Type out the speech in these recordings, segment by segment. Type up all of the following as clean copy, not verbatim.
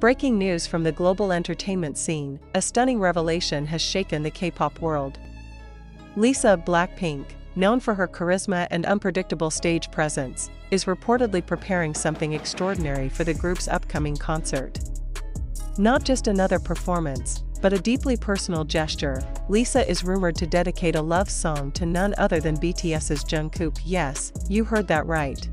Breaking news from the global entertainment scene, a stunning revelation has shaken the K-pop world. Lisa of Blackpink, known for her charisma and unpredictable stage presence, is reportedly preparing something extraordinary for the group's upcoming concert. Not just another performance, but a deeply personal gesture. Lisa is rumored to dedicate a love song to none other than BTS's Jungkook. Yes, you heard that right.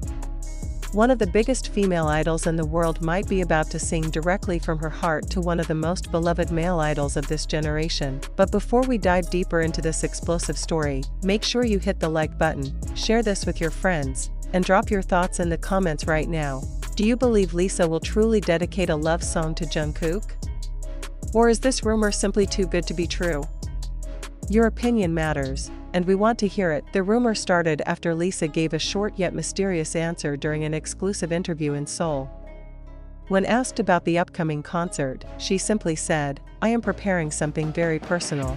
One of the biggest female idols in the world might be about to sing directly from her heart to one of the most beloved male idols of this generation. But before we dive deeper into this explosive story, make sure you hit the like button, share this with your friends, and drop your thoughts in the comments right now. Do you believe Lisa will truly dedicate a love song to Jungkook? Or is this rumor simply too good to be true? Your opinion matters, and we want to hear it. The rumor started after Lisa gave a short yet mysterious answer during an exclusive interview in Seoul. When asked about the upcoming concert, she simply said, "I am preparing something very personal."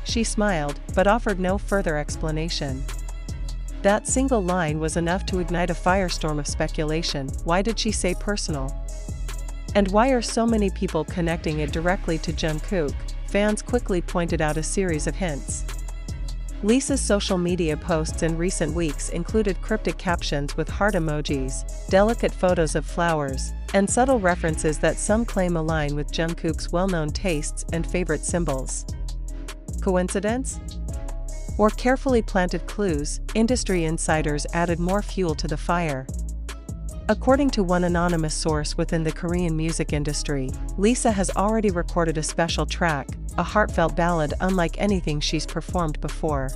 She smiled, but offered no further explanation. That single line was enough to ignite a firestorm of speculation. Why did she say personal? And why are so many people connecting it directly to Jungkook? Fans quickly pointed out a series of hints. Lisa's social media posts in recent weeks included cryptic captions with heart emojis, delicate photos of flowers, and subtle references that some claim align with Jungkook's well-known tastes and favorite symbols. Coincidence? Or carefully planted clues? Industry insiders added more fuel to the fire. According to one anonymous source within the Korean music industry, Lisa has already recorded a special track, a heartfelt ballad unlike anything she's performed before.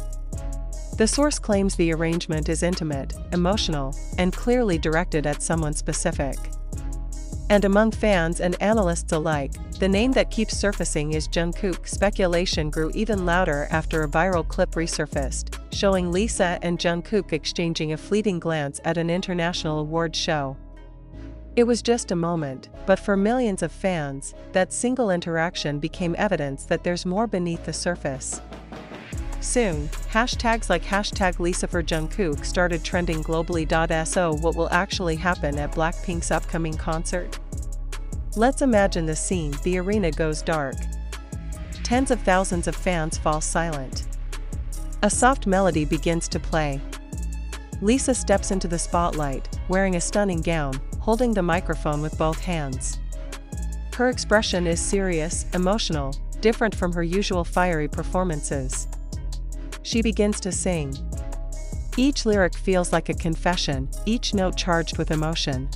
The source claims the arrangement is intimate, emotional, and clearly directed at someone specific. And among fans and analysts alike, the name that keeps surfacing is Jungkook. Speculation grew even louder after a viral clip resurfaced, showing Lisa and Jungkook exchanging a fleeting glance at an international awards show. It was just a moment, but for millions of fans, that single interaction became evidence that there's more beneath the surface. Soon, hashtags like #LisaForJungkook started trending globally. So what will actually happen at Blackpink's upcoming concert? Let's imagine the scene. The arena goes dark. Tens of thousands of fans fall silent. A soft melody begins to play. Lisa steps into the spotlight, wearing a stunning gown, holding the microphone with both hands. Her expression is serious, emotional, different from her usual fiery performances. She begins to sing. Each lyric feels like a confession, each note charged with emotion.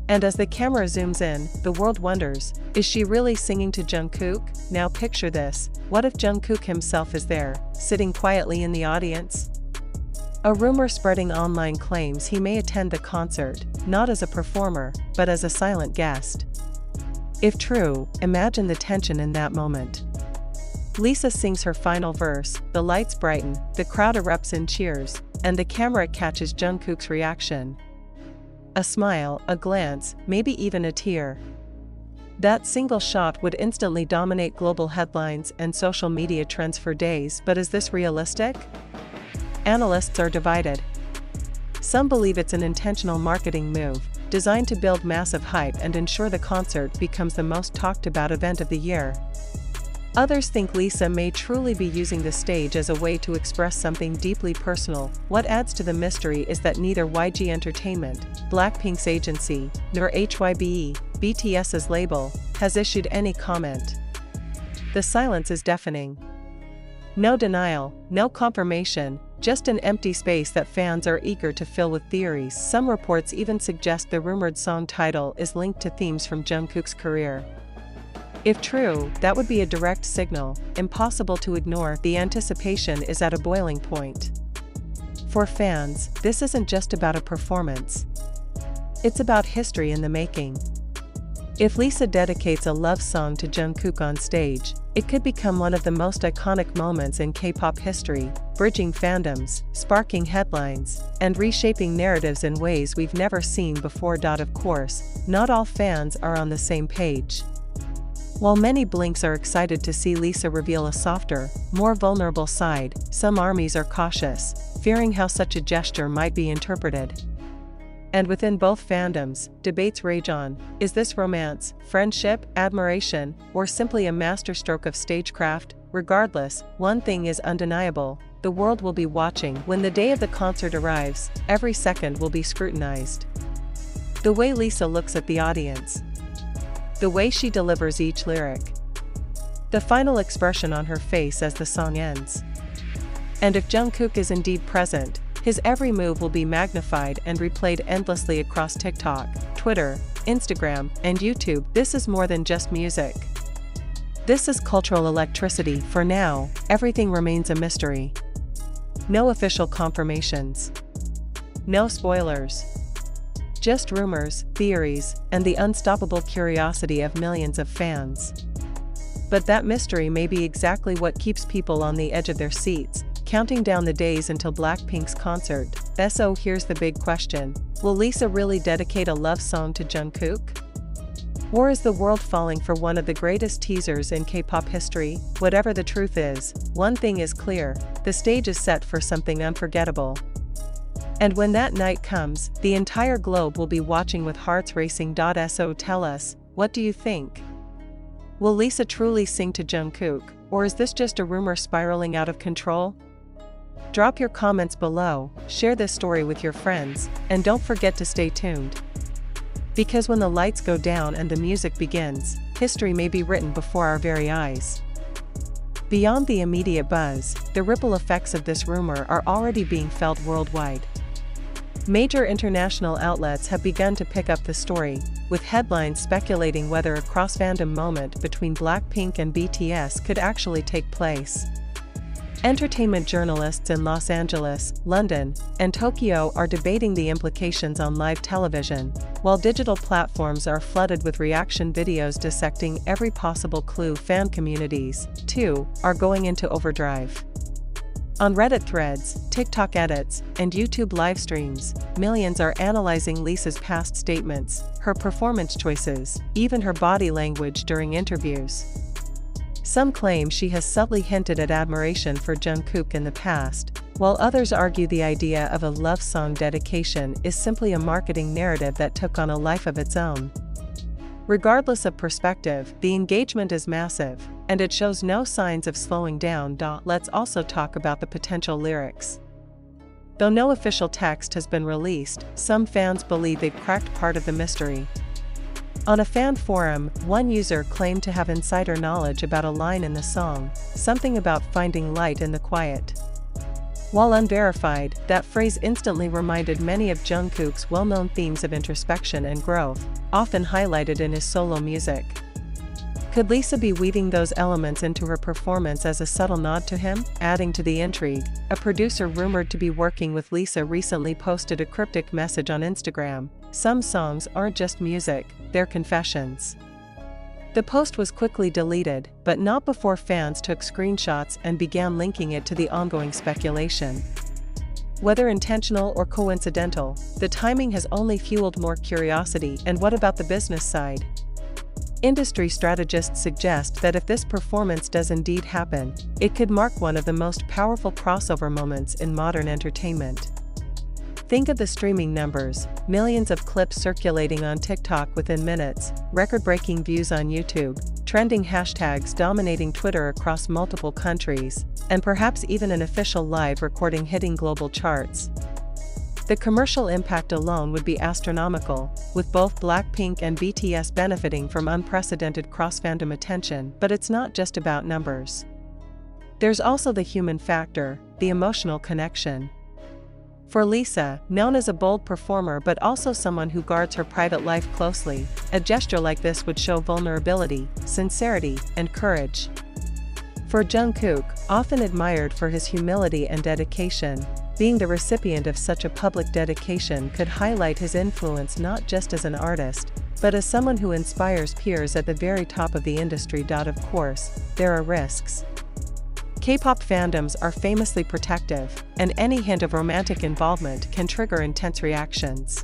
And as the camera zooms in, the world wonders, is she really singing to Jungkook? Now picture this, what if Jungkook himself is there, sitting quietly in the audience? A rumor spreading online claims he may attend the concert, not as a performer, but as a silent guest. If true, imagine the tension in that moment. Lisa sings her final verse, the lights brighten, the crowd erupts in cheers, and the camera catches Jungkook's reaction. A smile, a glance, maybe even a tear. That single shot would instantly dominate global headlines and social media trends for days. But is this realistic? Analysts are divided. Some believe it's an intentional marketing move, designed to build massive hype and ensure the concert becomes the most talked about event of the year. Others think Lisa may truly be using the stage as a way to express something deeply personal. What adds to the mystery is that neither YG Entertainment, Blackpink's agency, nor HYBE, BTS's label, has issued any comment. The silence is deafening. No denial, no confirmation, just an empty space that fans are eager to fill with theories. Some reports even suggest the rumored song title is linked to themes from Jungkook's career. If true, that would be a direct signal, impossible to ignore. The anticipation is at a boiling point. For fans, this isn't just about a performance. It's about history in the making. If Lisa dedicates a love song to Jungkook on stage, it could become one of the most iconic moments in K-pop history, bridging fandoms, sparking headlines, and reshaping narratives in ways we've never seen before. Of course, not all fans are on the same page. While many blinks are excited to see Lisa reveal a softer, more vulnerable side, some armies are cautious, fearing how such a gesture might be interpreted. And within both fandoms, debates rage on. Is this romance, friendship, admiration, or simply a masterstroke of stagecraft? Regardless, one thing is undeniable: the world will be watching. When the day of the concert arrives, every second will be scrutinized. The way Lisa looks at the audience, the way she delivers each lyric, the final expression on her face as the song ends. And if Jungkook is indeed present, his every move will be magnified and replayed endlessly across TikTok, Twitter, Instagram, and YouTube. This is more than just music. This is cultural electricity. For now, everything remains a mystery. No official confirmations. No spoilers. Just rumors, theories, and the unstoppable curiosity of millions of fans. But that mystery may be exactly what keeps people on the edge of their seats, counting down the days until Blackpink's concert. So here's the big question: will Lisa really dedicate a love song to Jungkook? Or is the world falling for one of the greatest teasers in K-pop history? Whatever the truth is, one thing is clear: the stage is set for something unforgettable. And when that night comes, the entire globe will be watching with hearts racing. So tell us, what do you think? Will Lisa truly sing to Jungkook, or is this just a rumor spiraling out of control? Drop your comments below, share this story with your friends, and don't forget to stay tuned. Because when the lights go down and the music begins, history may be written before our very eyes. Beyond the immediate buzz, the ripple effects of this rumor are already being felt worldwide. Major international outlets have begun to pick up the story, with headlines speculating whether a cross-fandom moment between Blackpink and BTS could actually take place. Entertainment journalists in Los Angeles, London, and Tokyo are debating the implications on live television, while digital platforms are flooded with reaction videos dissecting every possible clue. Fan communities, too, are going into overdrive. On Reddit threads, TikTok edits, and YouTube live streams, millions are analyzing Lisa's past statements, her performance choices, even her body language during interviews. Some claim she has subtly hinted at admiration for Jungkook in the past, while others argue the idea of a love song dedication is simply a marketing narrative that took on a life of its own. Regardless of perspective, the engagement is massive, and it shows no signs of slowing down. Let's also talk about the potential lyrics. Though no official text has been released, some fans believe they've cracked part of the mystery. On a fan forum, one user claimed to have insider knowledge about a line in the song, something about finding light in the quiet. While unverified, that phrase instantly reminded many of Jungkook's well-known themes of introspection and growth, often highlighted in his solo music. Could Lisa be weaving those elements into her performance as a subtle nod to him? Adding to the intrigue, a producer rumored to be working with Lisa recently posted a cryptic message on Instagram: "Some songs aren't just music, they're confessions." The post was quickly deleted, but not before fans took screenshots and began linking it to the ongoing speculation. Whether intentional or coincidental, the timing has only fueled more curiosity. And what about the business side? Industry strategists suggest that if this performance does indeed happen, it could mark one of the most powerful crossover moments in modern entertainment. Think of the streaming numbers: millions of clips circulating on TikTok within minutes, record-breaking views on YouTube, trending hashtags dominating Twitter across multiple countries, and perhaps even an official live recording hitting global charts. The commercial impact alone would be astronomical, with both Blackpink and BTS benefiting from unprecedented cross-fandom attention. But it's not just about numbers. There's also the human factor, the emotional connection. For Lisa, known as a bold performer but also someone who guards her private life closely, a gesture like this would show vulnerability, sincerity, and courage. For Jungkook, often admired for his humility and dedication, being the recipient of such a public dedication could highlight his influence not just as an artist, but as someone who inspires peers at the very top of the industry. Of course, there are risks. K-pop fandoms are famously protective, and any hint of romantic involvement can trigger intense reactions.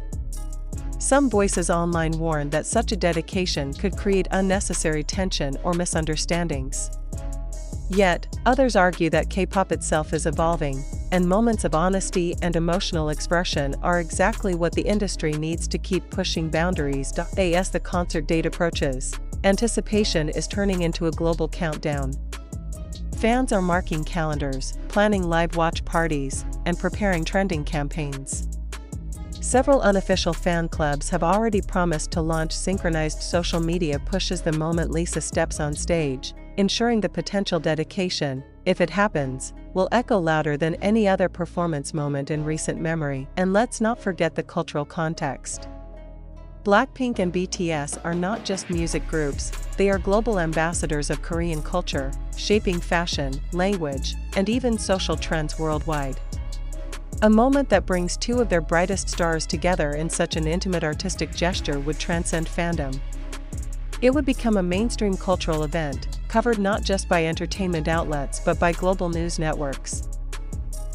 Some voices online warn that such a dedication could create unnecessary tension or misunderstandings. Yet, others argue that K-pop itself is evolving, and moments of honesty and emotional expression are exactly what the industry needs to keep pushing boundaries. As the concert date approaches, anticipation is turning into a global countdown. Fans are marking calendars, planning live watch parties, and preparing trending campaigns. Several unofficial fan clubs have already promised to launch synchronized social media pushes the moment Lisa steps on stage, ensuring the potential dedication, if it happens, will echo louder than any other performance moment in recent memory. And let's not forget the cultural context. Blackpink and BTS are not just music groups, they are global ambassadors of Korean culture, shaping fashion, language, and even social trends worldwide. A moment that brings two of their brightest stars together in such an intimate artistic gesture would transcend fandom. It would become a mainstream cultural event, covered not just by entertainment outlets but by global news networks.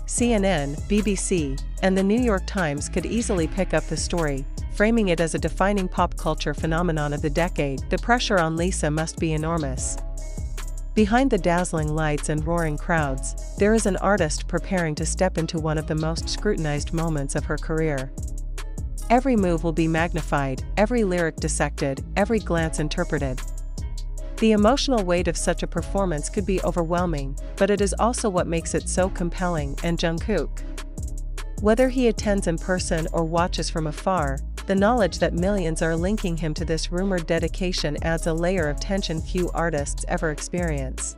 CNN, BBC, and the New York Times could easily pick up the story, framing it as a defining pop culture phenomenon of the decade. The pressure on Lisa must be enormous. Behind the dazzling lights and roaring crowds, there is an artist preparing to step into one of the most scrutinized moments of her career. Every move will be magnified, every lyric dissected, every glance interpreted. The emotional weight of such a performance could be overwhelming, but it is also what makes it so compelling. And Jungkook, whether he attends in person or watches from afar, the knowledge that millions are linking him to this rumored dedication adds a layer of tension few artists ever experience.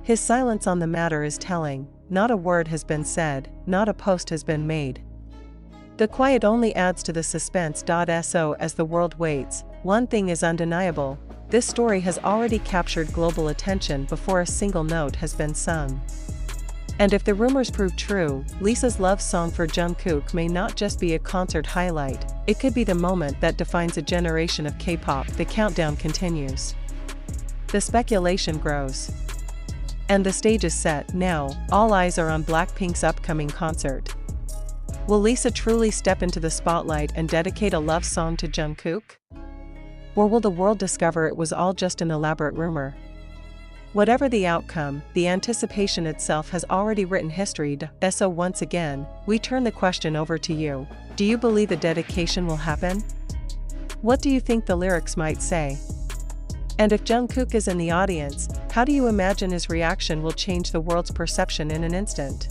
His silence on the matter is telling. Not a word has been said, not a post has been made. The quiet only adds to the suspense. So as the world waits, one thing is undeniable: this story has already captured global attention before a single note has been sung. And if the rumors prove true, Lisa's love song for Jungkook may not just be a concert highlight, it could be the moment that defines a generation of K-pop. The countdown continues. The speculation grows. And the stage is set. Now, all eyes are on Blackpink's upcoming concert. Will Lisa truly step into the spotlight and dedicate a love song to Jungkook? Or will the world discover it was all just an elaborate rumor? Whatever the outcome, the anticipation itself has already written history. So once again, we turn the question over to you. Do you believe the dedication will happen? What do you think the lyrics might say? And if Jungkook is in the audience, how do you imagine his reaction will change the world's perception in an instant?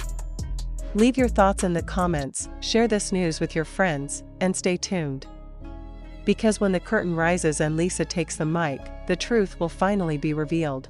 Leave your thoughts in the comments, share this news with your friends, and stay tuned. Because when the curtain rises and Lisa takes the mic, the truth will finally be revealed.